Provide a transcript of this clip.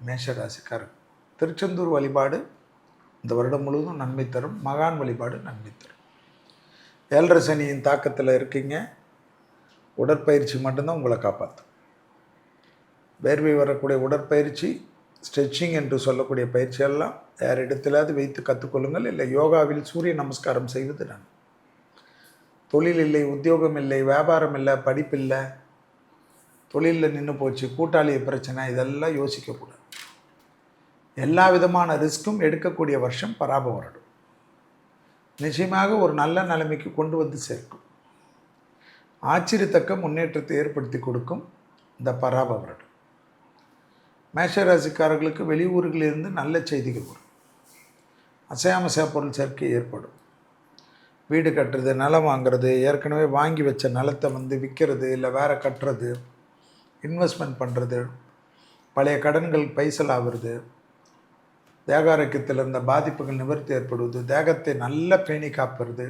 மேஷராசிக்காரர். திருச்செந்தூர் வழிபாடு இந்த வருடம் முழுவதும் நன்மை தரும். மகான் வழிபாடு நன்மை தரும். 7.5 சனியின் தாக்கத்தில் இருக்கீங்க. உடற்பயிற்சி மட்டும்தான் உங்களை காப்பாற்றும். வேர்வை வரக்கூடிய உடற்பயிற்சி, ஸ்ட்ரெச்சிங் என்று சொல்லக்கூடிய பயிற்சியெல்லாம் யார் இடத்திலாவது வைத்து கற்றுக்கொள்ளுங்கள். இல்லை யோகாவில் சூரிய நமஸ்காரம் செய்வது நான். தொழில் இல்லை, உத்தியோகம் இல்லை, வியாபாரம் இல்லை, படிப்பில்லை, தொழிலில் நின்று போச்சு, கூட்டாளி பிரச்சனை, இதெல்லாம் யோசிக்கக்கூடாது. எல்லா விதமான ரிஸ்க்கும் எடுக்கக்கூடிய வருஷம் பராப வருடம். நிச்சயமாக ஒரு நல்ல நிலைமைக்கு கொண்டு வந்து சேர்க்கும். ஆச்சரியத்தக்க முன்னேற்றத்தை ஏற்படுத்தி கொடுக்கும் இந்த பராப வருடம். மேஷராசிக்காரர்களுக்கு வெளியூர்களிலிருந்து நல்ல செய்திகள் வரும். அசையாமசையா பொருள் சேர்க்கை ஏற்படும். வீடு கட்டுறது, நிலம் வாங்கிறது, ஏற்கனவே வாங்கி வச்ச நிலத்தை விற்கிறது, இல்லை வேறு கட்டுறது, இன்வெஸ்ட்மெண்ட் பண்ணுறது, பழைய கடன்கள் பைசல் ஆகிறது, தேகாரோக்கியத்தில் இருந்த பாதிப்புகள் நிவர்த்தி ஏற்படுவது, தேகத்தை நல்ல பேணி காப்பது,